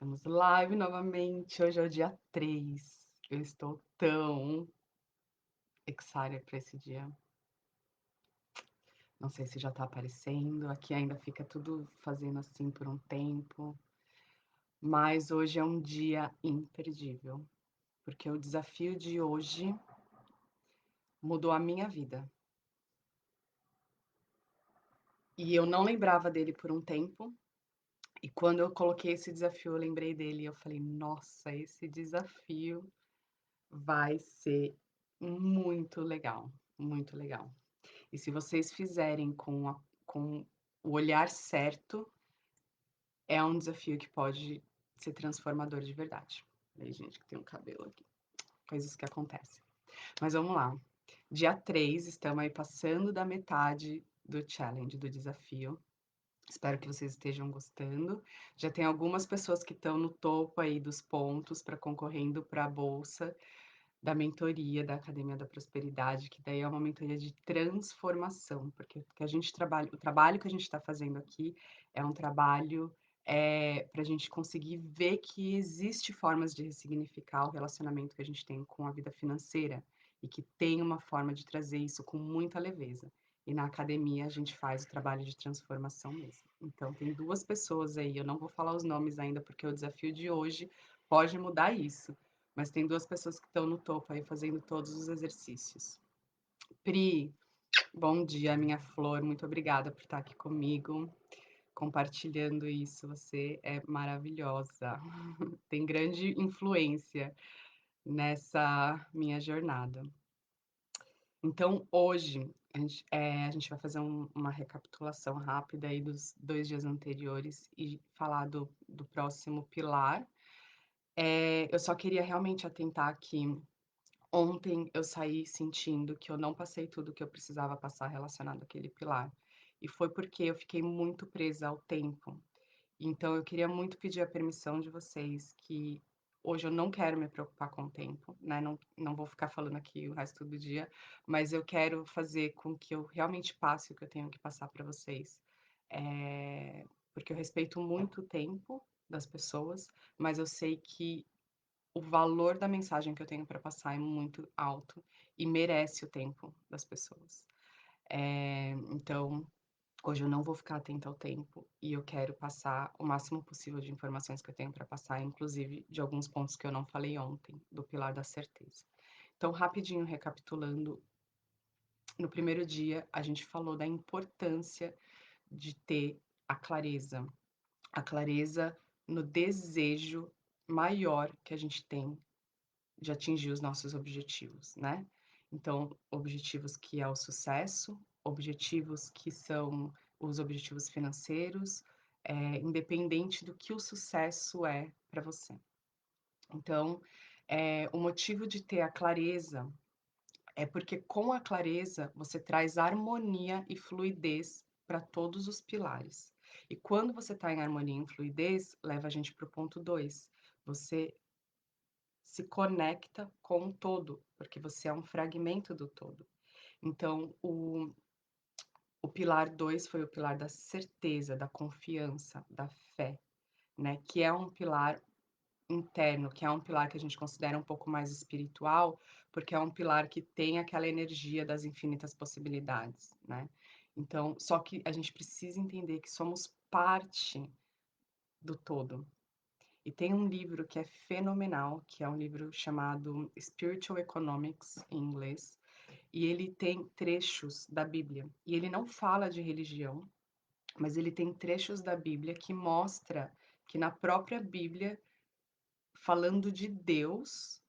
Estamos live novamente. Hoje é o dia 3. Eu estou tão excited para esse dia. Não sei se já tá aparecendo. Aqui ainda fica tudo fazendo assim por um tempo. Mas hoje é um dia imperdível. Porque o desafio de hoje mudou a minha vida. E eu não lembrava dele por um tempo. E quando eu coloquei esse desafio, eu lembrei dele e eu falei: nossa, esse desafio vai ser muito legal, muito legal. E se vocês fizerem com o olhar certo, é um desafio que pode ser transformador de verdade. Aí, gente, que tem um cabelo aqui. Coisas que acontecem. Mas vamos lá. Dia 3, estamos aí passando da metade do challenge, do desafio. Espero que vocês estejam gostando. Já tem algumas pessoas que estão no topo aí dos pontos para concorrendo para a bolsa da mentoria da Academia da Prosperidade, que daí é uma mentoria de transformação, porque o trabalho que a gente está fazendo aqui é um trabalho para a gente conseguir ver que existe formas de ressignificar o relacionamento que a gente tem com a vida financeira e que tem uma forma de trazer isso com muita leveza. E na academia a gente faz o trabalho de transformação mesmo. Então tem duas pessoas aí, eu não vou falar os nomes ainda porque o desafio de hoje pode mudar isso, mas tem duas pessoas que estão no topo aí fazendo todos os exercícios. Pri, bom dia, minha flor. Muito obrigada por estar aqui comigo, compartilhando isso. Você é maravilhosa. Tem grande influência nessa minha jornada. Então, hoje, a gente vai fazer uma recapitulação rápida aí dos 2 dias anteriores e falar do próximo pilar. Eu só queria realmente atentar que ontem eu saí sentindo que eu não passei tudo que eu precisava passar relacionado àquele pilar. E foi porque eu fiquei muito presa ao tempo. Então eu queria muito pedir a permissão de vocês que hoje eu não quero me preocupar com o tempo, né? Não vou ficar falando aqui o resto do dia, mas eu quero fazer com que eu realmente passe o que eu tenho que passar para vocês. Porque eu respeito muito o tempo das pessoas, mas eu sei que o valor da mensagem que eu tenho para passar é muito alto e merece o tempo das pessoas. Então, hoje eu não vou ficar atenta ao tempo e eu quero passar o máximo possível de informações que eu tenho para passar, inclusive de alguns pontos que eu não falei ontem, do pilar da certeza. Então, rapidinho recapitulando, no primeiro dia a gente falou da importância de ter a clareza no desejo maior que a gente tem de atingir os nossos objetivos, né? Então, objetivos que é o sucesso, objetivos que são os objetivos financeiros, independente do que o sucesso é para você. Então, o motivo de ter a clareza é porque com a clareza você traz harmonia e fluidez para todos os pilares. E quando você está em harmonia e fluidez, leva a gente para o ponto 2. Você se conecta com o todo, porque você é um fragmento do todo. Então, o pilar 2 foi o pilar da certeza, da confiança, da fé, né? Que é um pilar interno, que é um pilar que a gente considera um pouco mais espiritual, porque é um pilar que tem aquela energia das infinitas possibilidades, né? Então, só que a gente precisa entender que somos parte do todo. E tem um livro que é fenomenal, que é um livro chamado Spiritual Economics, em inglês, e ele tem trechos da Bíblia. E ele não fala de religião, mas ele tem trechos da Bíblia que mostra que na própria Bíblia, falando de Deus,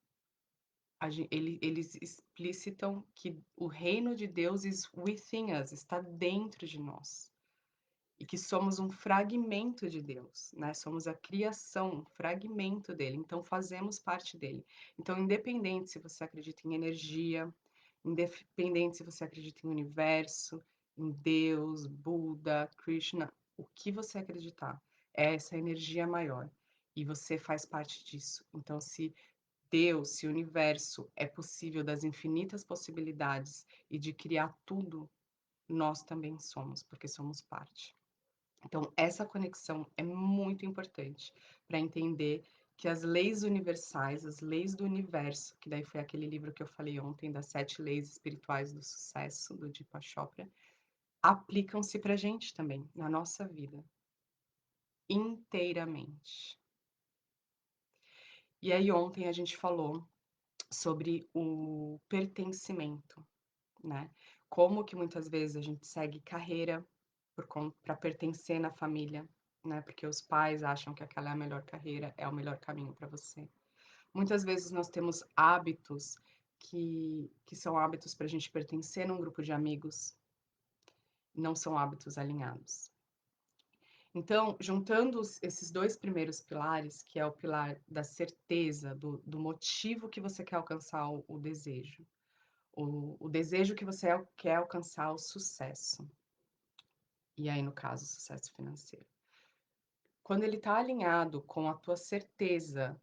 eles explicitam que o reino de Deus is within us, está dentro de nós. E que somos um fragmento de Deus, né? Somos a criação, um fragmento dele, então fazemos parte dele. Então, independente se você acredita em energia, independente se você acredita em universo, em Deus, Buda, Krishna, o que você acreditar, é essa energia maior. E você faz parte disso. Então, se Deus, se o universo é possível das infinitas possibilidades e de criar tudo, nós também somos, porque somos parte. Então, essa conexão é muito importante para entender que as leis universais, as leis do universo, que daí foi aquele livro que eu falei ontem, das 7 leis espirituais do sucesso, do Deepak Chopra, aplicam-se para a gente também, na nossa vida, inteiramente. E aí ontem a gente falou sobre o pertencimento, né? Como que muitas vezes a gente segue carreira para pertencer na família, né? Porque os pais acham que aquela é a melhor carreira, é o melhor caminho para você. Muitas vezes nós temos hábitos que são hábitos para a gente pertencer num grupo de amigos, não são hábitos alinhados. Então, juntando esses dois primeiros pilares, que é o pilar da certeza, do motivo que você quer alcançar o desejo, o desejo que você quer alcançar o sucesso, e aí, no caso, o sucesso financeiro. Quando ele está alinhado com a tua certeza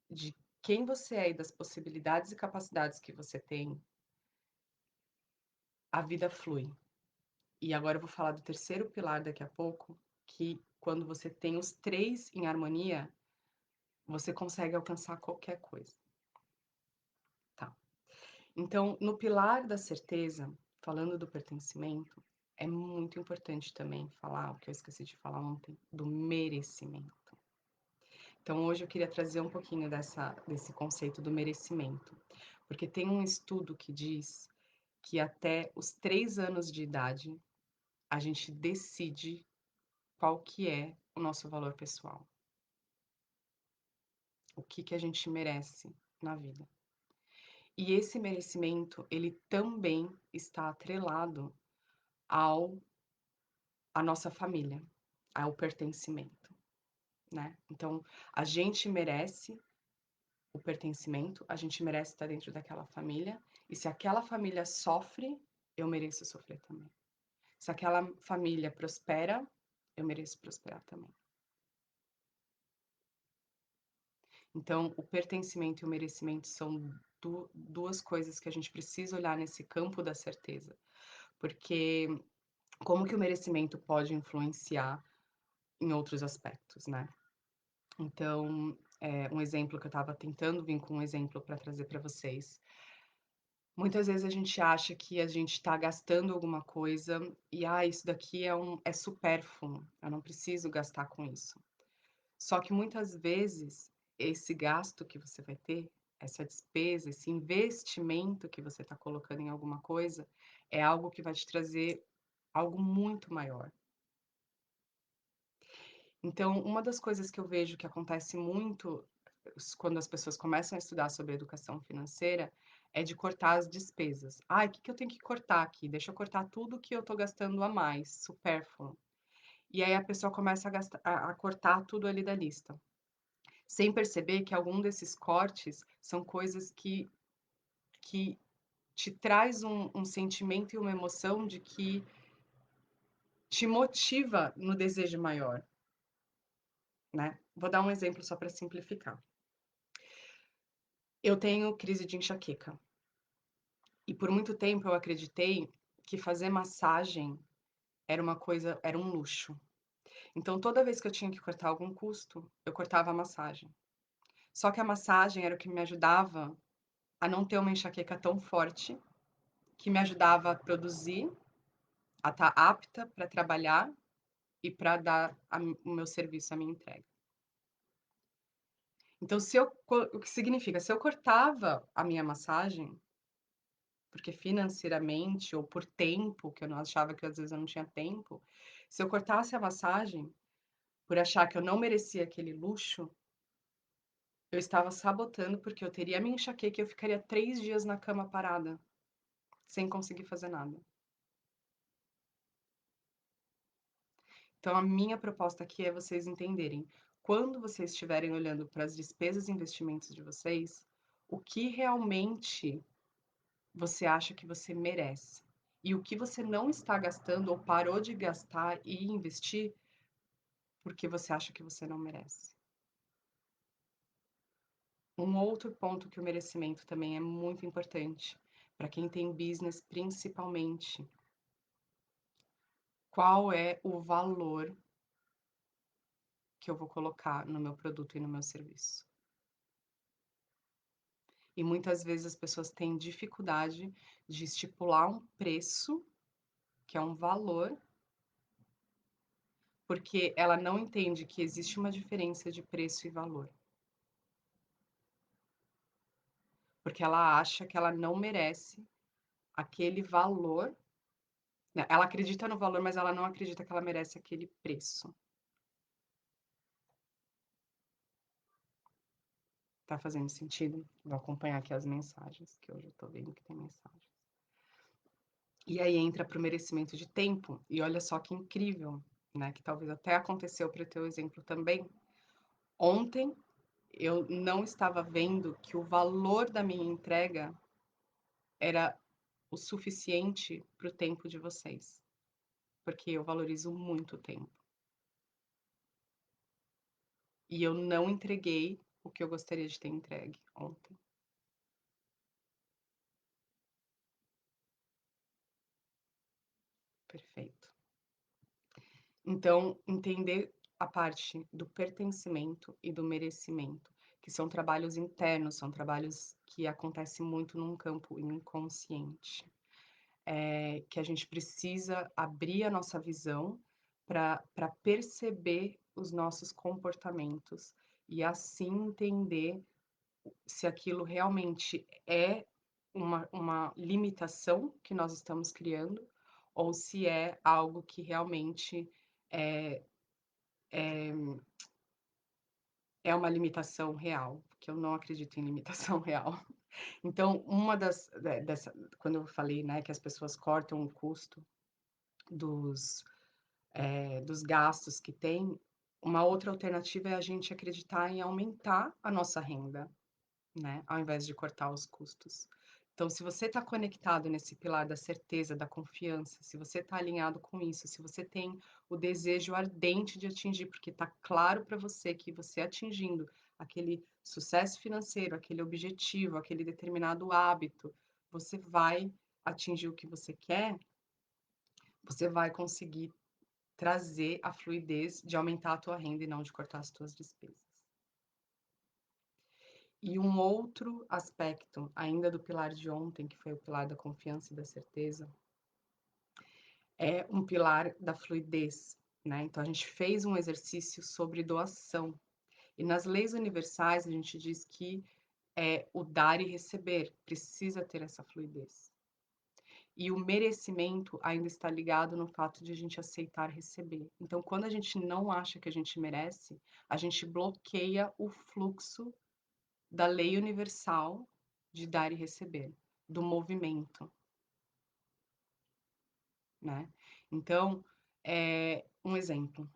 de quem você é e das possibilidades e capacidades que você tem, a vida flui. E agora eu vou falar do terceiro pilar daqui a pouco, que quando você tem os três em harmonia, você consegue alcançar qualquer coisa, tá? Então, no pilar da certeza, falando do pertencimento, é muito importante também falar, o que eu esqueci de falar ontem, do merecimento. Então, hoje eu queria trazer um pouquinho desse conceito do merecimento, porque tem um estudo que diz que até os 3 anos de idade, a gente decide qual que é o nosso valor pessoal. O que que a gente merece na vida. E esse merecimento, ele também está atrelado ao à nossa família, ao pertencimento, né. Então, a gente merece o pertencimento, a gente merece estar dentro daquela família, e se aquela família sofre, eu mereço sofrer também. Se aquela família prospera, eu mereço prosperar também. Então, o pertencimento e o merecimento são duas coisas que a gente precisa olhar nesse campo da certeza, porque como que o merecimento pode influenciar em outros aspectos, né? Então, um exemplo que eu estava tentando vir com um exemplo para trazer para vocês. Muitas vezes a gente acha que a gente está gastando alguma coisa e, isso daqui é supérfluo, eu não preciso gastar com isso. Só que muitas vezes esse gasto que você vai ter, essa despesa, esse investimento que você está colocando em alguma coisa, é algo que vai te trazer algo muito maior. Então, uma das coisas que eu vejo que acontece muito quando as pessoas começam a estudar sobre educação financeira é de cortar as despesas. O que que eu tenho que cortar aqui? Deixa eu cortar tudo que eu estou gastando a mais, supérfluo. E aí a pessoa começa a cortar tudo ali da lista, sem perceber que algum desses cortes são coisas que te traz um sentimento e uma emoção de que te motiva no desejo maior, né. Vou dar um exemplo só para simplificar. Eu tenho crise de enxaqueca, e por muito tempo eu acreditei que fazer massagem era um luxo. Então toda vez que eu tinha que cortar algum custo, eu cortava a massagem. Só que a massagem era o que me ajudava a não ter uma enxaqueca tão forte, que me ajudava a produzir, a estar apta para trabalhar e para dar o meu serviço, a minha entrega. Então, o que significa? Se eu cortava a minha massagem, porque financeiramente ou por tempo, que eu não achava que às vezes eu não tinha tempo, se eu cortasse a massagem, por achar que eu não merecia aquele luxo, eu estava sabotando, porque eu teria a minha enxaqueca e eu ficaria 3 dias na cama parada, sem conseguir fazer nada. Então, a minha proposta aqui é vocês entenderem, quando vocês estiverem olhando para as despesas e investimentos de vocês, o que realmente você acha que você merece. E o que você não está gastando ou parou de gastar e investir porque você acha que você não merece. Um outro ponto que o merecimento também é muito importante, para quem tem business principalmente. Qual é o valor que eu vou colocar no meu produto e no meu serviço. E muitas vezes as pessoas têm dificuldade de estipular um preço, que é um valor, porque ela não entende que existe uma diferença de preço e valor. Porque ela acha que ela não merece aquele valor, né, ela acredita no valor, mas ela não acredita que ela merece aquele preço. Tá fazendo sentido? Vou acompanhar aqui as mensagens, que hoje eu tô vendo que tem mensagens. E aí entra para o merecimento de tempo, e olha só que incrível, né, que talvez até aconteceu para o teu exemplo também. Ontem eu não estava vendo que o valor da minha entrega era o suficiente para o tempo de vocês, porque eu valorizo muito o tempo. E eu não entreguei o que eu gostaria de ter entregue ontem. Perfeito. Então, entender a parte do pertencimento e do merecimento, que são trabalhos internos, são trabalhos que acontecem muito num campo inconsciente. Que a gente precisa abrir a nossa visão para perceber os nossos comportamentos e assim entender se aquilo realmente é uma limitação que nós estamos criando ou se é algo que realmente é, é, é uma limitação real, porque eu não acredito em limitação real. Então, uma quando eu falei, né, que as pessoas cortam o custo dos, dos gastos que tem, uma outra alternativa é a gente acreditar em aumentar a nossa renda, né, ao invés de cortar os custos. Então, se você está conectado nesse pilar da certeza, da confiança, se você está alinhado com isso, se você tem o desejo ardente de atingir, porque está claro para você que você atingindo aquele sucesso financeiro, aquele objetivo, aquele determinado hábito, você vai atingir o que você quer, você vai conseguir trazer a fluidez de aumentar a tua renda e não de cortar as tuas despesas. E um outro aspecto, ainda do pilar de ontem, que foi o pilar da confiança e da certeza, é um pilar da fluidez, né? Então a gente fez um exercício sobre doação. E nas leis universais a gente diz que é o dar e receber, precisa ter essa fluidez. E o merecimento ainda está ligado no fato de a gente aceitar receber. Então, quando a gente não acha que a gente merece, a gente bloqueia o fluxo da lei universal de dar e receber, do movimento, né? Então, um exemplo.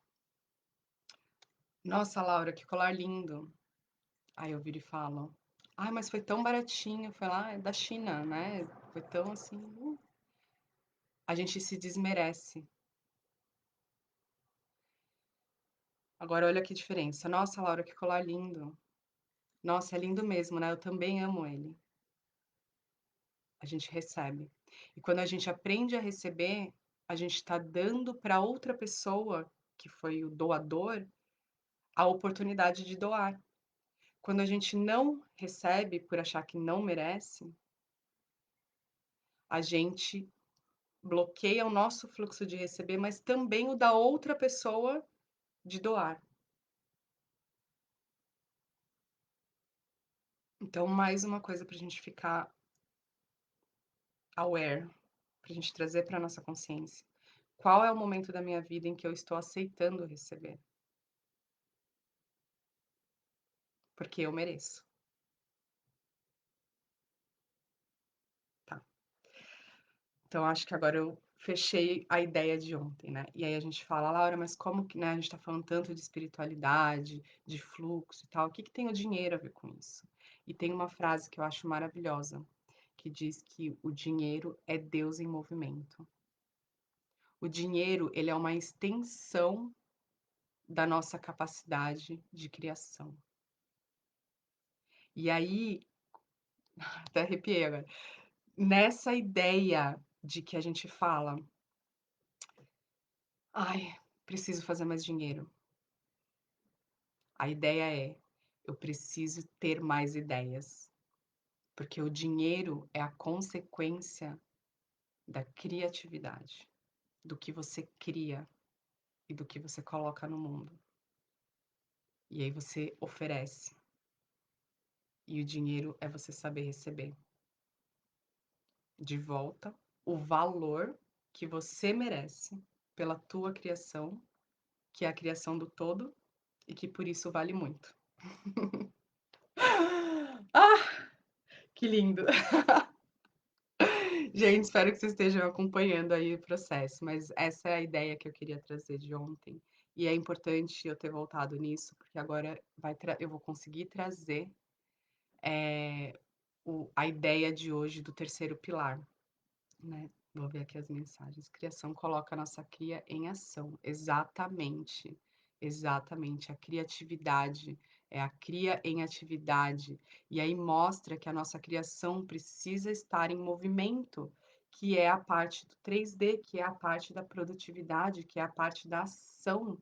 Nossa, Laura, que colar lindo. Aí eu viro e falo, ai, mas foi tão baratinho, foi lá da China, né? Foi tão assim. A gente se desmerece. Agora olha que diferença. Nossa, Laura, que colar lindo. Nossa, é lindo mesmo, né? Eu também amo ele. A gente recebe. E quando a gente aprende a receber, a gente está dando para outra pessoa, que foi o doador, a oportunidade de doar. Quando a gente não recebe por achar que não merece, a gente bloqueia o nosso fluxo de receber, mas também o da outra pessoa de doar. Então, mais uma coisa para a gente ficar aware, para a gente trazer para nossa consciência. Qual é o momento da minha vida em que eu estou aceitando receber? Porque eu mereço. Tá. Então, acho que agora eu fechei a ideia de ontem, né? E aí a gente fala, Laura, mas como que, né? A gente tá falando tanto de espiritualidade, de fluxo e tal. O que que tem o dinheiro a ver com isso? E tem uma frase que eu acho maravilhosa, que diz que o dinheiro é Deus em movimento. O dinheiro, ele é uma extensão da nossa capacidade de criação. E aí, até arrepiei agora, nessa ideia de que a gente fala, ai, preciso fazer mais dinheiro. A ideia é: eu preciso ter mais ideias, porque o dinheiro é a consequência da criatividade, do que você cria e do que você coloca no mundo. E aí você oferece, e o dinheiro é você saber receber de volta o valor que você merece pela tua criação, que é a criação do todo e que por isso vale muito. Ah, que lindo! Gente, espero que vocês estejam acompanhando aí o processo, mas essa é a ideia que eu queria trazer de ontem. E é importante eu ter voltado nisso, porque agora eu vou conseguir trazer a ideia de hoje do terceiro pilar, né? Vou ver aqui as mensagens. Criação coloca a nossa cria em ação. Exatamente. Exatamente. A criatividade é a cria em atividade. E aí mostra que a nossa criação precisa estar em movimento, que é a parte do 3D, que é a parte da produtividade, que é a parte da ação,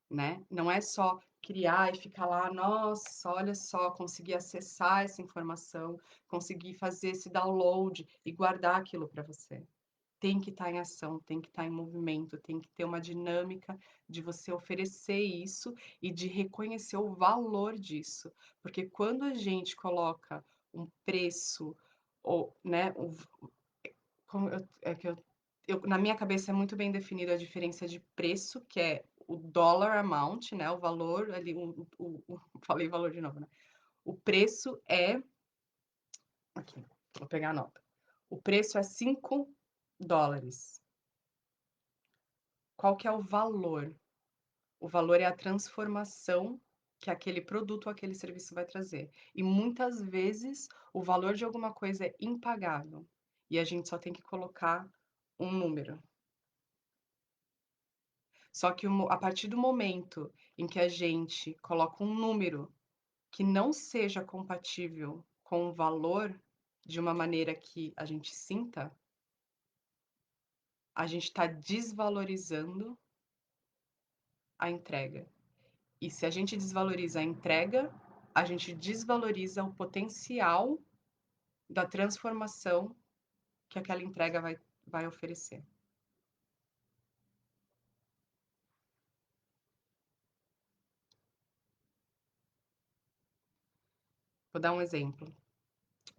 né? Não é só criar e ficar lá, nossa, olha só, conseguir acessar essa informação, conseguir fazer esse download e guardar aquilo para você. Tem que estar em ação, tem que estar em movimento, tem que ter uma dinâmica de você oferecer isso e de reconhecer o valor disso. Porque quando a gente coloca um preço, ou, né, como é que na minha cabeça é muito bem definida a diferença de preço, que é o dollar amount, né, o valor ali, falei valor de novo, né? O preço é, aqui, vou pegar a nota. O preço é $5. Qual que é o valor? O valor é a transformação que aquele produto ou aquele serviço vai trazer. E muitas vezes o valor de alguma coisa é impagável e a gente só tem que colocar um número. Só que a partir do momento em que a gente coloca um número que não seja compatível com o valor de uma maneira que a gente sinta, a gente está desvalorizando a entrega. E se a gente desvaloriza a entrega, a gente desvaloriza o potencial da transformação que aquela entrega vai oferecer. Vou dar um exemplo.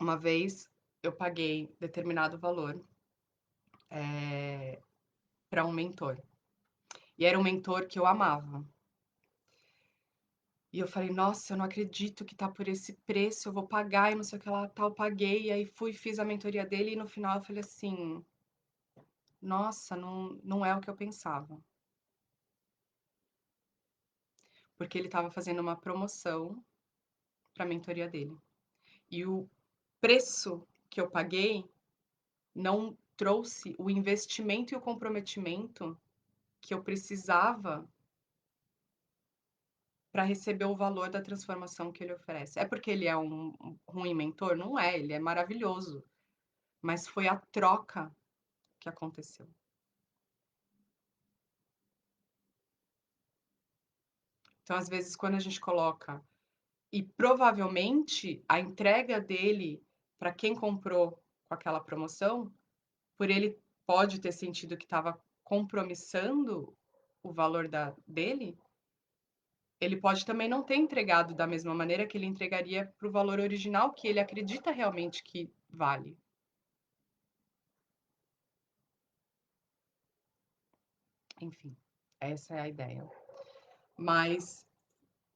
Uma vez eu paguei determinado valor para um mentor. E era um mentor que eu amava. E eu falei, nossa, eu não acredito que tá por esse preço, eu vou pagar e não sei o que lá, tal, paguei. E aí fiz a mentoria dele e no final eu falei assim, nossa, não é o que eu pensava. Porque ele estava fazendo uma promoção para a mentoria dele. E o preço que eu paguei não trouxe o investimento e o comprometimento que eu precisava para receber o valor da transformação que ele oferece. É porque ele é um ruim mentor? Não é, ele é maravilhoso. Mas foi a troca que aconteceu. Então, às vezes, quando a gente coloca e provavelmente a entrega dele para quem comprou com aquela promoção, por ele pode ter sentido que estava compromissando o valor dele, ele pode também não ter entregado da mesma maneira que ele entregaria para o valor original que ele acredita realmente que vale. Enfim, essa é a ideia. Mas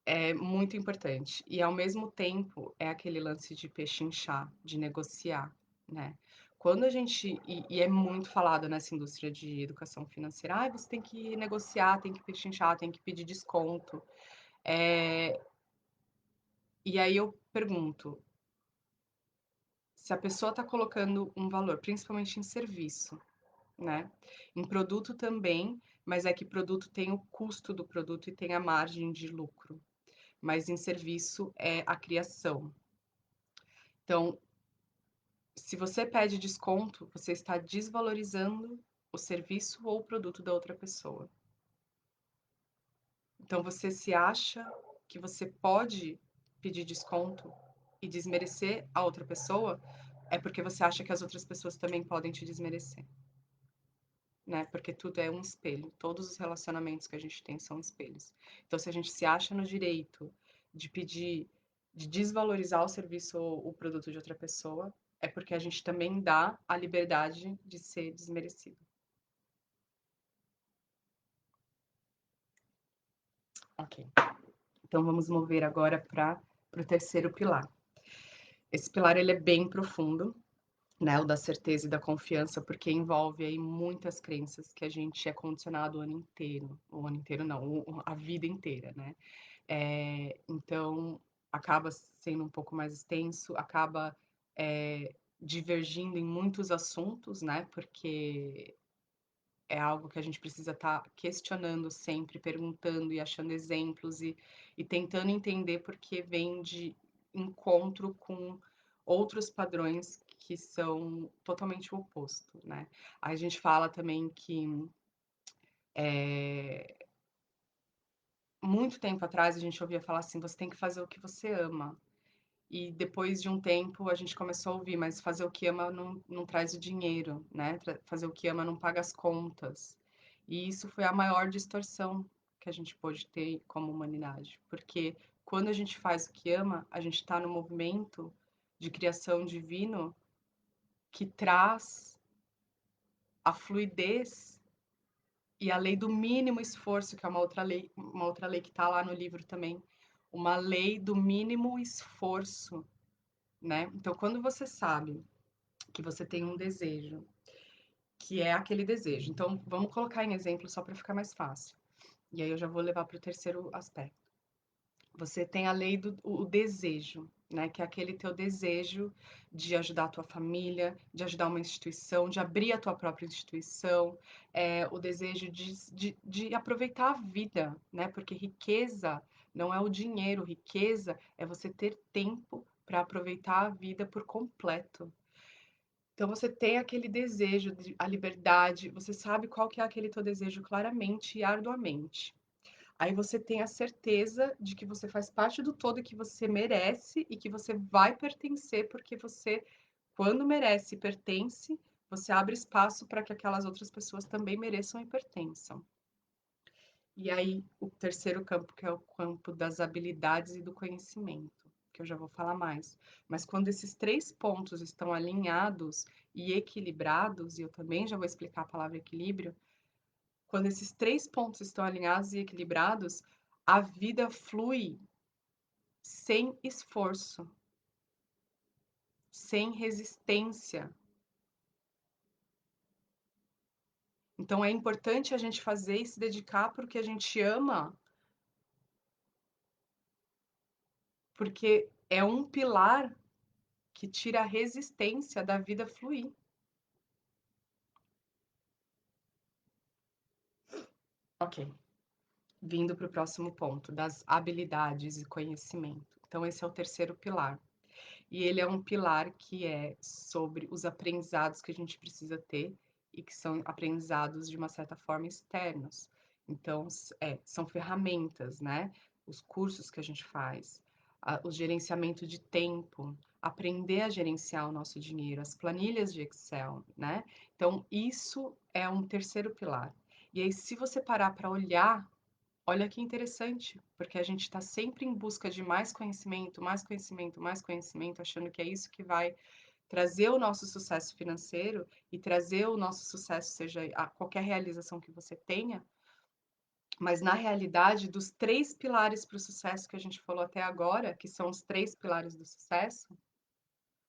é muito importante. E ao mesmo tempo é aquele lance de pechinchar, de negociar, né? Quando a gente. E é muito falado nessa indústria de educação financeira, ah, você tem que negociar, tem que pechinchar, tem que pedir desconto. E aí eu pergunto, se a pessoa está colocando um valor, principalmente em serviço, né? Em produto também, mas é que produto tem o custo do produto e tem a margem de lucro. Mas em serviço é a criação. Então, se você pede desconto, você está desvalorizando o serviço ou o produto da outra pessoa. Então, você se acha que você pode pedir desconto e desmerecer a outra pessoa, é porque você acha que as outras pessoas também podem te desmerecer, né? Porque tudo é um espelho. Todos os relacionamentos que a gente tem são espelhos. Então, se a gente se acha no direito de pedir, de desvalorizar o serviço ou o produto de outra pessoa, é porque a gente também dá a liberdade de ser desmerecido. Ok. Então, vamos mover agora para o terceiro pilar. Esse pilar ele é bem profundo, né, o da certeza e da confiança, porque envolve aí muitas crenças que a gente é condicionado o ano inteiro não, a vida inteira, né? Então, acaba sendo um pouco mais extenso, acaba divergindo em muitos assuntos, né? Porque é algo que a gente precisa estar questionando sempre, perguntando e achando exemplos e tentando entender porque vem de encontro com outros padrões que são totalmente o oposto, né? A gente fala também que muito tempo atrás a gente ouvia falar assim, você tem que fazer o que você ama. E depois de um tempo a gente começou a ouvir, mas fazer o que ama não traz o dinheiro, né? Fazer o que ama não paga as contas. E isso foi a maior distorção que a gente pôde ter como humanidade. Porque quando a gente faz o que ama, a gente está no movimento de criação divino que traz a fluidez e a lei do mínimo esforço, que é uma outra lei que está lá no livro também. Uma lei do mínimo esforço, né? Então, quando você sabe que você tem um desejo, que é aquele desejo. Então, vamos colocar em exemplo só para ficar mais fácil. E aí eu já vou levar para o terceiro aspecto. Você tem a lei do o desejo, né? Que é aquele teu desejo de ajudar a tua família, de ajudar uma instituição, de abrir a tua própria instituição, o desejo de aproveitar a vida, né? Porque riqueza não é o dinheiro, riqueza é você ter tempo para aproveitar a vida por completo. Então você tem aquele desejo de a liberdade, você sabe qual que é aquele teu desejo claramente e arduamente. Aí você tem a certeza de que você faz parte do todo e que você merece e que você vai pertencer, porque você, quando merece e pertence, você abre espaço para que aquelas outras pessoas também mereçam e pertençam. E aí, o terceiro campo, que é o campo das habilidades e do conhecimento, que eu já vou falar mais. Mas quando esses três pontos estão alinhados e equilibrados, e eu também já vou explicar a palavra equilíbrio, quando esses três pontos estão alinhados e equilibrados, a vida flui sem esforço, sem resistência. Então é importante a gente fazer e se dedicar porque a gente ama, porque é um pilar que tira a resistência da vida fluir. Ok, vindo para o próximo ponto, das habilidades e conhecimento. Então, esse é o terceiro pilar. E ele é um pilar que é sobre os aprendizados que a gente precisa ter e que são aprendizados de uma certa forma externos. Então, são ferramentas, né? Os cursos que a gente faz, o gerenciamento de tempo, aprender a gerenciar o nosso dinheiro, as planilhas de Excel, né? Então, isso é um terceiro pilar. E aí, se você parar para olhar, olha que interessante, porque a gente está sempre em busca de mais conhecimento, mais conhecimento, mais conhecimento, achando que é isso que vai trazer o nosso sucesso financeiro e trazer o nosso sucesso, seja qualquer realização que você tenha, mas na realidade, dos três pilares para o sucesso que a gente falou até agora, que são os três pilares do sucesso,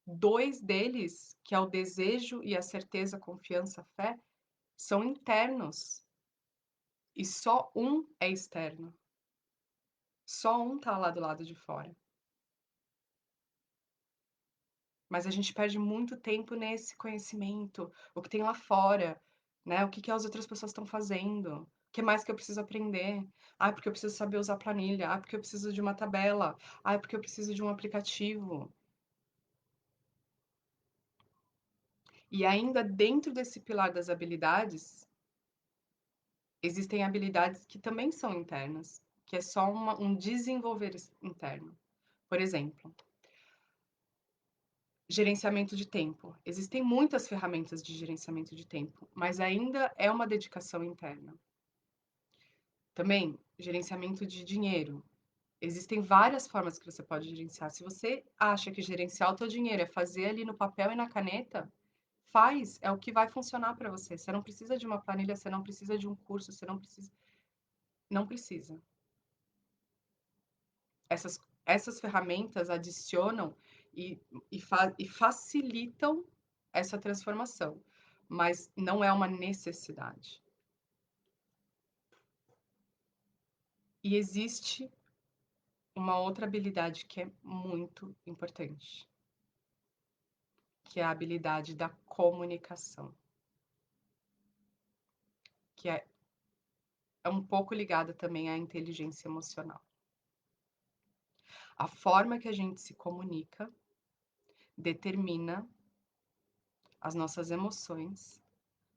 dois deles, que é o desejo e a certeza, a confiança, a fé, são internos e só um é externo. Só um tá lá do lado de fora. Mas a gente perde muito tempo nesse conhecimento, o que tem lá fora, né? O que que as outras pessoas estão fazendo? O que mais que eu preciso aprender? Ah, porque eu preciso saber usar planilha. Ah, porque eu preciso de uma tabela. Ah, porque eu preciso de um aplicativo. E ainda dentro desse pilar das habilidades, existem habilidades que também são internas, que é só um desenvolver interno. Por exemplo, gerenciamento de tempo. Existem muitas ferramentas de gerenciamento de tempo, mas ainda é uma dedicação interna. Também, gerenciamento de dinheiro. Existem várias formas que você pode gerenciar. Se você acha que gerenciar o teu dinheiro é fazer ali no papel e na caneta, faz, é o que vai funcionar para você. Você não precisa de uma planilha, você não precisa de um curso, você não precisa. Essas ferramentas adicionam e facilitam essa transformação, mas não é uma necessidade. E existe uma outra habilidade que é muito importante, que é a habilidade da comunicação, que é um pouco ligada também à inteligência emocional. A forma que a gente se comunica determina as nossas emoções,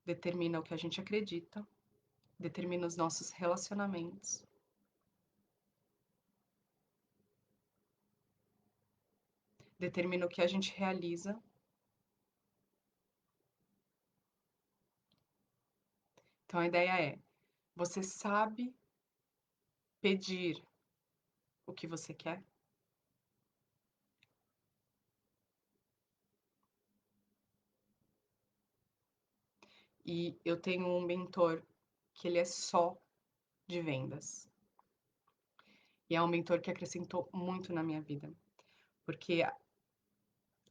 determina o que a gente acredita, determina os nossos relacionamentos, determina o que a gente realiza. Então a ideia é: você sabe pedir o que você quer? E eu tenho um mentor que ele é só de vendas. E é um mentor que acrescentou muito na minha vida, porque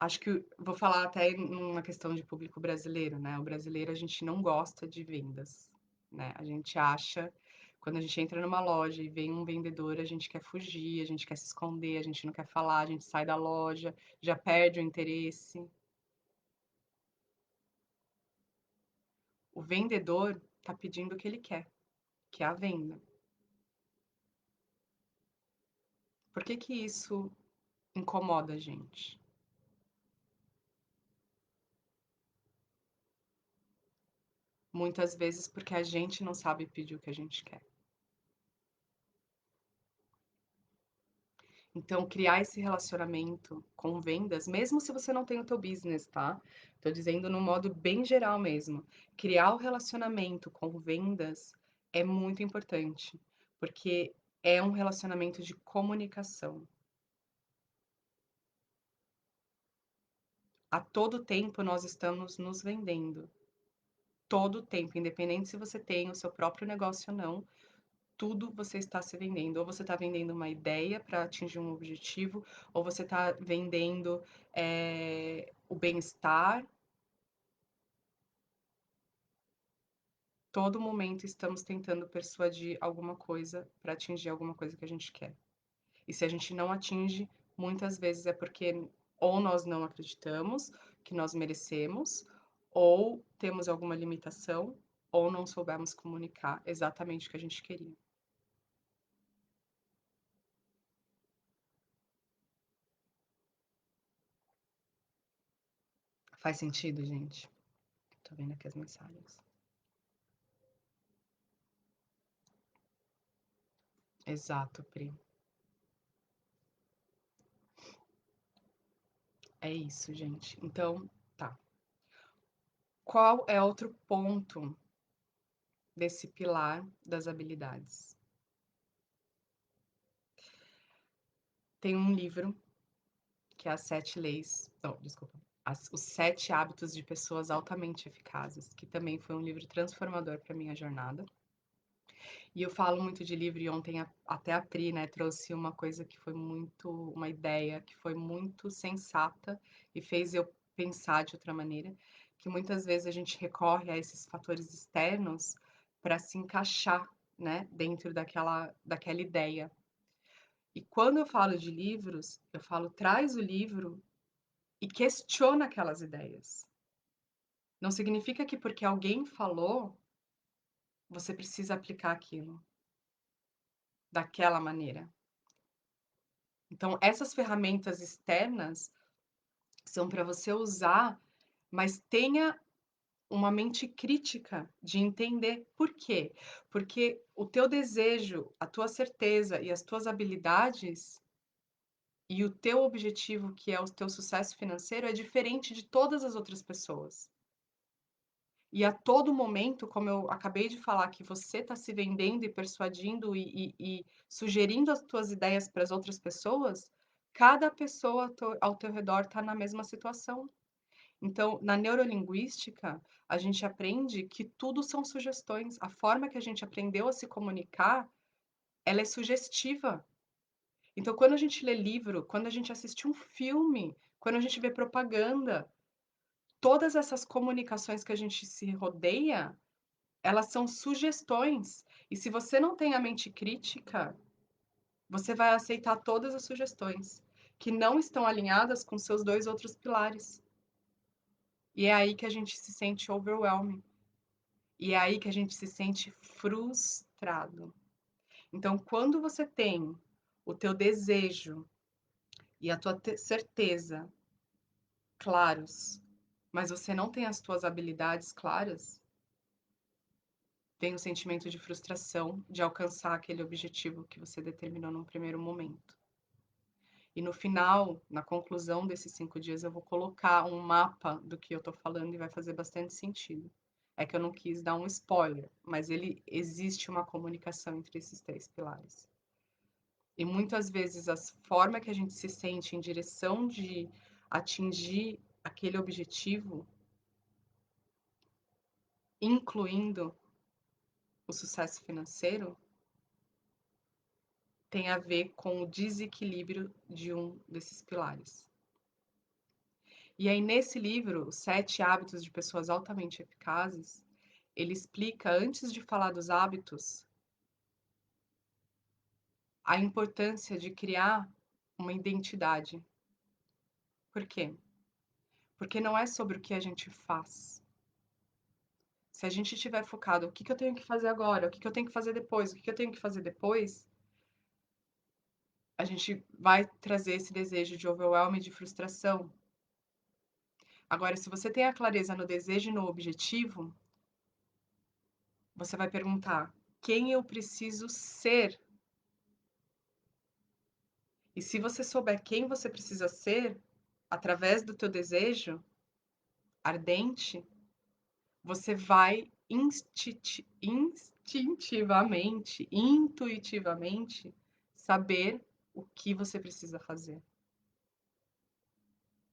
acho que vou falar até numa questão de público brasileiro, né? O brasileiro a gente não gosta de vendas, né? A gente acha, quando a gente entra numa loja e vem um vendedor, a gente quer fugir, a gente quer se esconder, a gente não quer falar, a gente sai da loja, já perde o interesse. O vendedor está pedindo o que ele quer, que é a venda. Por que que isso incomoda a gente? Muitas vezes porque a gente não sabe pedir o que a gente quer. Então, criar esse relacionamento com vendas, mesmo se você não tem o teu business, tá? Tô dizendo no modo bem geral mesmo. Criar o relacionamento com vendas é muito importante, porque é um relacionamento de comunicação. A todo tempo nós estamos nos vendendo. Todo tempo, independente se você tem o seu próprio negócio ou não, tudo você está se vendendo. Ou você está vendendo uma ideia para atingir um objetivo, ou você está vendendo o bem-estar. Todo momento estamos tentando persuadir alguma coisa para atingir alguma coisa que a gente quer. E se a gente não atinge, muitas vezes é porque ou nós não acreditamos que nós merecemos, ou temos alguma limitação, ou não soubemos comunicar exatamente o que a gente queria. Faz sentido, gente? Tô vendo aqui as mensagens. Exato, Pri. É isso, gente. Então, tá. Qual é outro ponto desse pilar das habilidades? Tem um livro que é As Sete Leis. Não, desculpa. Os Sete Hábitos de Pessoas Altamente Eficazes, que também foi um livro transformador para minha jornada. E eu falo muito de livro, e ontem até a Pri, né, trouxe uma coisa que foi muito, uma ideia que foi muito sensata e fez eu pensar de outra maneira, que muitas vezes a gente recorre a esses fatores externos para se encaixar, né, dentro daquela ideia. E quando eu falo de livros, eu falo, traz o livro e questiona aquelas ideias. Não significa que porque alguém falou, você precisa aplicar aquilo daquela maneira. Então, essas ferramentas externas são para você usar, mas tenha uma mente crítica de entender por quê. Porque o teu desejo, a tua certeza e as tuas habilidades e o teu objetivo, que é o teu sucesso financeiro, é diferente de todas as outras pessoas. E a todo momento, como eu acabei de falar, que você está se vendendo e persuadindo e sugerindo as tuas ideias para as outras pessoas, cada pessoa ao teu redor está na mesma situação. Então, na neurolinguística, a gente aprende que tudo são sugestões. A forma que a gente aprendeu a se comunicar, ela é sugestiva. Então, quando a gente lê livro, quando a gente assiste um filme, quando a gente vê propaganda, todas essas comunicações que a gente se rodeia, elas são sugestões. E se você não tem a mente crítica, você vai aceitar todas as sugestões que não estão alinhadas com seus dois outros pilares. E é aí que a gente se sente overwhelmed. E é aí que a gente se sente frustrado. Então, quando você tem o teu desejo e a tua certeza claros, mas você não tem as tuas habilidades claras, vem o sentimento de frustração de alcançar aquele objetivo que você determinou num primeiro momento. E no final, na conclusão desses 5 dias, eu vou colocar um mapa do que eu estou falando e vai fazer bastante sentido. É que eu não quis dar um spoiler, mas ele existe uma comunicação entre esses 3 pilares. E muitas vezes a forma que a gente se sente em direção de atingir aquele objetivo, incluindo o sucesso financeiro, tem a ver com o desequilíbrio de um desses pilares. E aí, nesse livro, Os 7 Hábitos de Pessoas Altamente Eficazes, ele explica, antes de falar dos hábitos, a importância de criar uma identidade. Por quê? Porque não é sobre o que a gente faz. Se a gente estiver focado, o que eu tenho que fazer agora? O que eu tenho que fazer depois? O que eu tenho que fazer depois? A gente vai trazer esse desejo de overwhelm e de frustração. Agora, se você tem a clareza no desejo e no objetivo, você vai perguntar: quem eu preciso ser? E se você souber quem você precisa ser, através do teu desejo ardente, você vai instintivamente, intuitivamente saber o que você precisa fazer.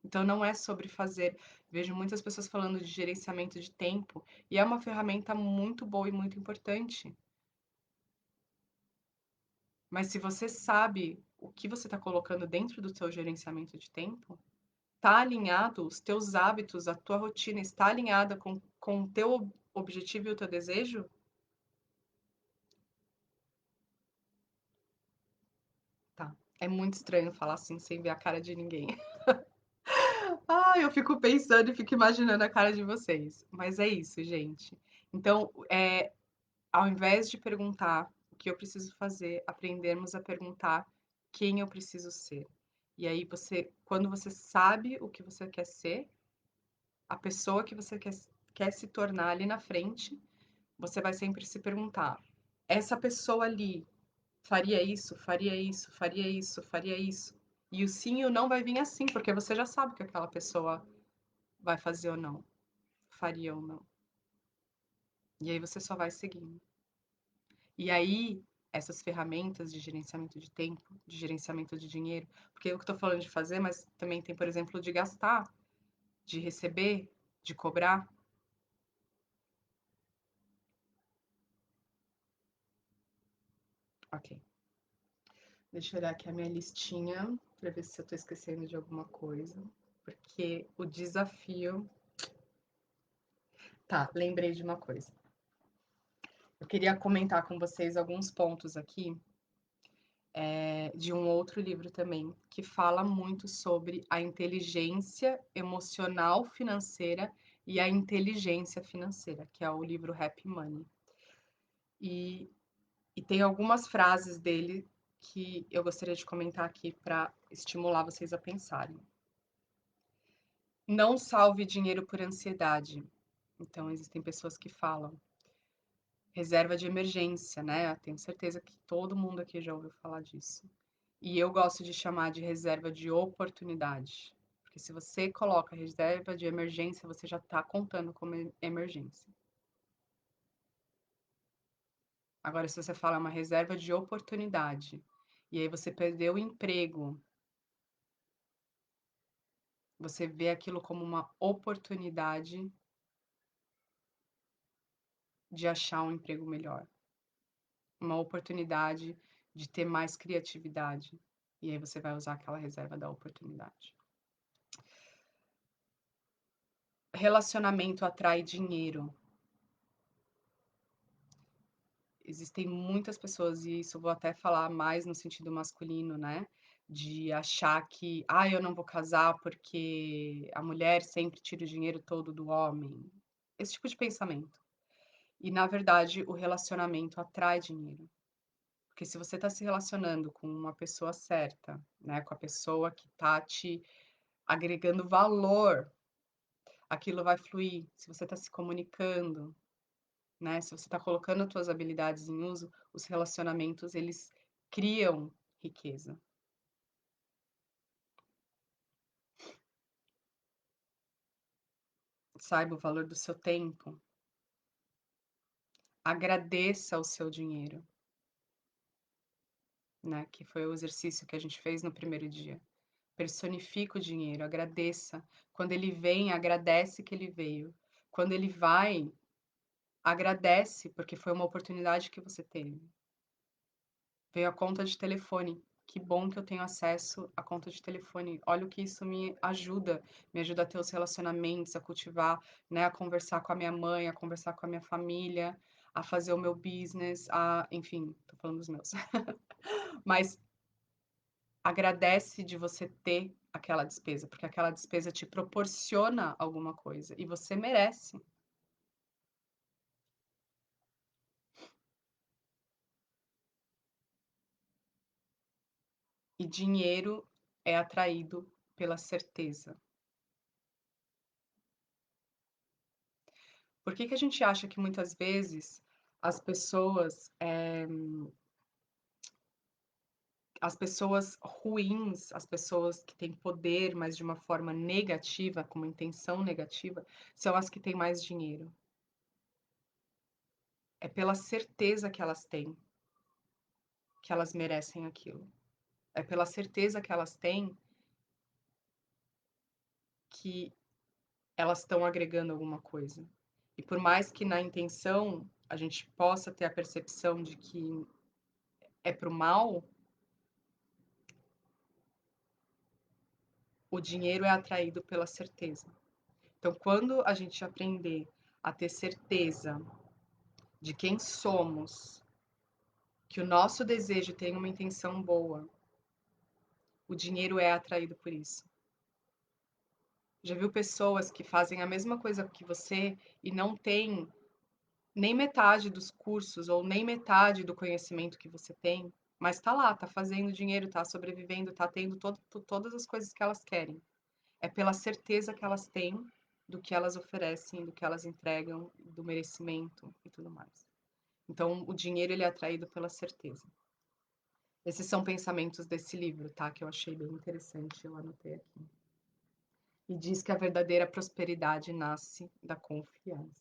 Então não é sobre fazer. Vejo muitas pessoas falando de gerenciamento de tempo e é uma ferramenta muito boa e muito importante. Mas se você sabe o que você está colocando dentro do seu gerenciamento de tempo, está alinhado, os teus hábitos, a tua rotina está alinhada com o teu objetivo e o teu desejo, tá. É muito estranho falar assim sem ver a cara de ninguém. Ah, eu fico pensando e fico imaginando a cara de vocês. Mas é isso, gente. Então, ao invés de perguntar o que eu preciso fazer, aprendermos a perguntar quem eu preciso ser. E aí você, quando você sabe o que você quer ser, a pessoa que você quer se tornar ali na frente, você vai sempre se perguntar: essa pessoa ali faria isso, faria isso, faria isso, faria isso? E o sim e o não vai vir assim, porque você já sabe o que aquela pessoa vai fazer ou não, faria ou não. E aí você só vai seguindo. E aí, essas ferramentas de gerenciamento de tempo, de gerenciamento de dinheiro, porque eu que estou falando de fazer, mas também tem, por exemplo, de gastar, de receber, de cobrar. Ok. Deixa eu olhar aqui a minha listinha para ver se eu estou esquecendo de alguma coisa. Porque o desafio. Tá, lembrei de uma coisa. Eu queria comentar com vocês alguns pontos aqui de um outro livro também, que fala muito sobre a inteligência emocional financeira e a inteligência financeira, que é o livro Happy Money. E, e tem algumas frases dele que eu gostaria de comentar aqui para estimular vocês a pensarem. Não salve dinheiro por ansiedade. Então existem pessoas que falam reserva de emergência, né, eu tenho certeza que todo mundo aqui já ouviu falar disso. E eu gosto de chamar de reserva de oportunidade, porque se você coloca reserva de emergência, você já está contando como emergência. Agora, se você fala uma reserva de oportunidade, e aí você perdeu o emprego, você vê aquilo como uma oportunidade de achar um emprego melhor, uma oportunidade de ter mais criatividade. E aí você vai usar aquela reserva da oportunidade. Relacionamento atrai dinheiro. Existem muitas pessoas, e isso eu vou até falar mais no sentido masculino, né? De achar que, eu não vou casar porque a mulher sempre tira o dinheiro todo do homem. Esse tipo de pensamento. E, na verdade, o relacionamento atrai dinheiro. Porque se você está se relacionando com uma pessoa certa, né? Com a pessoa que tá te agregando valor, aquilo vai fluir. Se você está se comunicando, né? Se você está colocando as suas habilidades em uso, os relacionamentos eles criam riqueza. Saiba o valor do seu tempo. Agradeça o seu dinheiro, né? Que foi o exercício que a gente fez no primeiro dia. Personifica o dinheiro, agradeça. Quando ele vem, agradece que ele veio. Quando ele vai, agradece porque foi uma oportunidade que você teve. Veio a conta de telefone. Que bom que eu tenho acesso à conta de telefone. Olha o que isso me ajuda a ter os relacionamentos, a cultivar, né, a conversar com a minha mãe, a conversar com a minha família, a fazer o meu business, enfim, tô falando dos meus. Mas agradece de você ter aquela despesa, porque aquela despesa te proporciona alguma coisa e você merece. E dinheiro é atraído pela certeza. Por que que a gente acha que muitas vezes as pessoas, as pessoas ruins, as pessoas que têm poder, mas de uma forma negativa, com uma intenção negativa, são as que têm mais dinheiro? É pela certeza que elas têm, que elas merecem aquilo. É pela certeza que elas têm que elas estão agregando alguma coisa. E por mais que na intenção a gente possa ter a percepção de que é para o mal, o dinheiro é atraído pela certeza. Então, quando a gente aprender a ter certeza de quem somos, que o nosso desejo tem uma intenção boa, o dinheiro é atraído por isso. Já viu pessoas que fazem a mesma coisa que você e não têm nem metade dos cursos ou nem metade do conhecimento que você tem, mas tá lá, tá fazendo dinheiro, tá sobrevivendo, tá tendo todas as coisas que elas querem. É pela certeza que elas têm do que elas oferecem, do que elas entregam, do merecimento e tudo mais. Então, o dinheiro ele é atraído pela certeza. Esses são pensamentos desse livro, tá? Que eu achei bem interessante, eu anotei aqui. E diz que a verdadeira prosperidade nasce da confiança.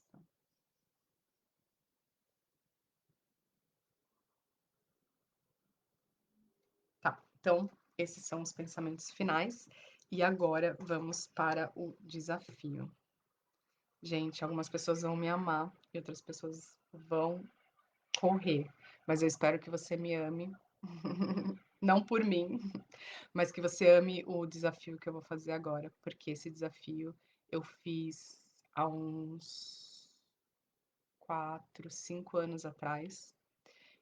Tá, então, esses são os pensamentos finais. E agora vamos para o desafio. Gente, algumas pessoas vão me amar e outras pessoas vão correr. Mas eu espero que você me ame. Não por mim, mas que você ame o desafio que eu vou fazer agora. Porque esse desafio eu fiz há uns 4, 5 anos atrás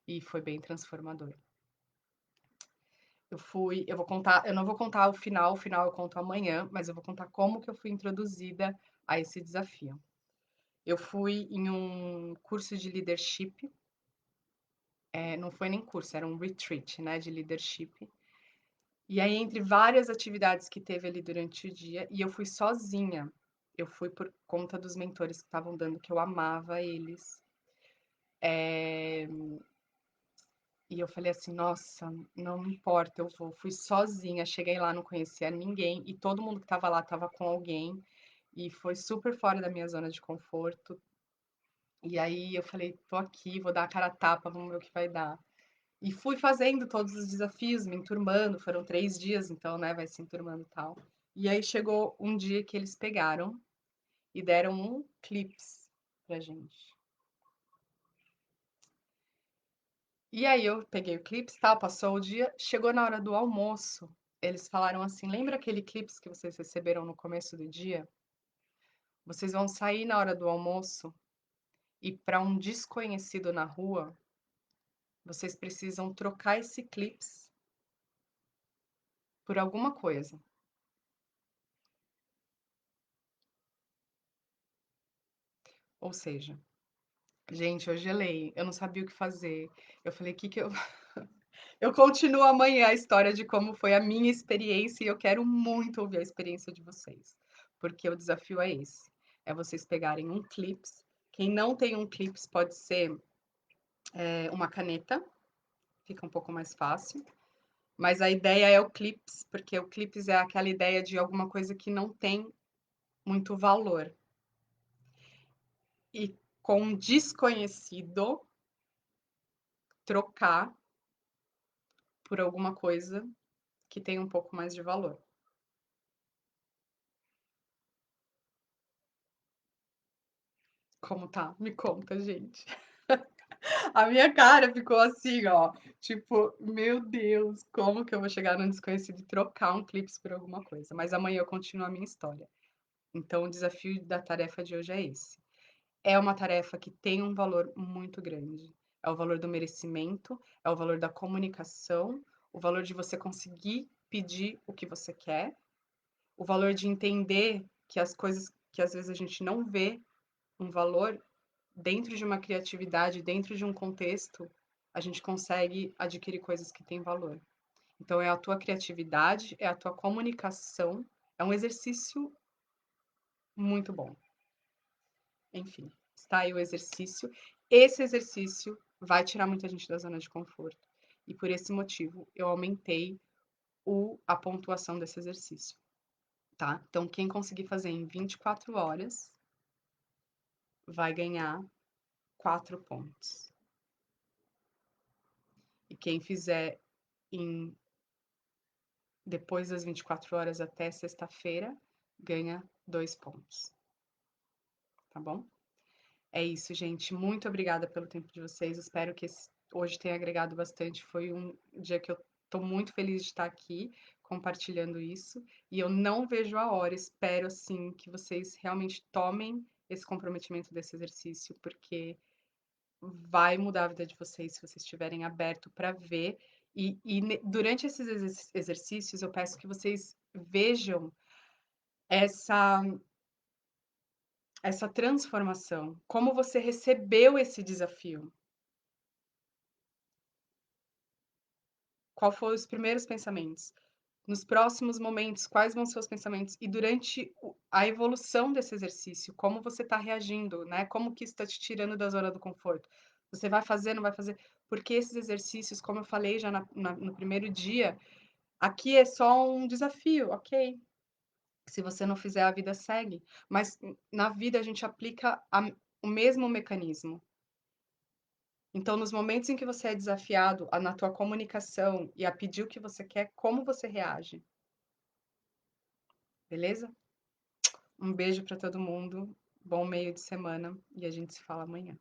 e foi bem transformador. Eu não vou contar o final eu conto amanhã, mas eu vou contar como que eu fui introduzida a esse desafio. Eu fui em um curso de leadership, não foi nem curso, era um retreat, né, de leadership. E aí, entre várias atividades que teve ali durante o dia, e eu fui sozinha. Eu fui por conta dos mentores que estavam dando, que eu amava eles. Eh, e eu falei assim: "Nossa, não importa, eu vou". Fui sozinha, cheguei lá, não conhecia ninguém e todo mundo que estava lá estava com alguém, e foi super fora da minha zona de conforto. E aí eu falei: "Tô aqui, vou dar a cara a tapa, vamos ver o que vai dar". E fui fazendo todos os desafios, me enturmando, foram 3 dias, então, né, vai se enturmando e tal. E aí chegou um dia que eles pegaram e deram um clips pra gente. E aí eu peguei o clips, tal, passou o dia, chegou na hora do almoço, eles falaram assim: "Lembra aquele clips que vocês receberam no começo do dia? Vocês vão sair na hora do almoço e para um desconhecido na rua, vocês precisam trocar esse clips por alguma coisa". Ou seja, gente, eu gelei, eu não sabia o que fazer. Eu falei: Que eu" eu continuo amanhã a história de como foi a minha experiência e eu quero muito ouvir a experiência de vocês, porque o desafio é esse, é vocês pegarem um clips, quem não tem um clips pode ser, uma caneta, fica um pouco mais fácil, mas a ideia é o clips, porque o clips é aquela ideia de alguma coisa que não tem muito valor. E com um desconhecido, trocar por alguma coisa que tem um pouco mais de valor. Como tá? Me conta, gente. A minha cara ficou assim, ó, tipo, meu Deus, como que eu vou chegar num desconhecido e trocar um clips por alguma coisa? Mas amanhã eu continuo a minha história. Então, o desafio da tarefa de hoje é esse. É uma tarefa que tem um valor muito grande. É o valor do merecimento, é o valor da comunicação, o valor de você conseguir pedir o que você quer, o valor de entender que as coisas que às vezes a gente não vê um valor dentro de uma criatividade, dentro de um contexto, a gente consegue adquirir coisas que têm valor. Então, é a tua criatividade, é a tua comunicação, é um exercício muito bom. Enfim, está aí o exercício. Esse exercício vai tirar muita gente da zona de conforto. E por esse motivo, eu aumentei a pontuação desse exercício, tá? Então, quem conseguir fazer em 24 horas vai ganhar 4 pontos. E quem fizer em depois das 24 horas até sexta-feira, ganha 2 pontos, tá bom? É isso, gente. Muito obrigada pelo tempo de vocês. Espero que hoje tenha agregado bastante. Foi um dia que eu estou muito feliz de estar aqui compartilhando isso. E eu não vejo a hora. Espero, assim, que vocês realmente tomem esse comprometimento desse exercício, porque vai mudar a vida de vocês se vocês estiverem aberto para ver. Durante esses exercícios, eu peço que vocês vejam essa essa transformação, como você recebeu esse desafio. Qual foram os primeiros pensamentos? Nos próximos momentos, quais vão ser os pensamentos? E durante a evolução desse exercício, como você está reagindo, né? Como que isso está te tirando da zona do conforto? Você vai fazer, não vai fazer? Porque esses exercícios, como eu falei já no primeiro dia, aqui é só um desafio, ok? Se você não fizer, a vida segue. Mas na vida a gente aplica o mesmo mecanismo. Então, nos momentos em que você é desafiado na tua comunicação e a pedir o que você quer, como você reage? Beleza? Um beijo para todo mundo, bom meio de semana e a gente se fala amanhã.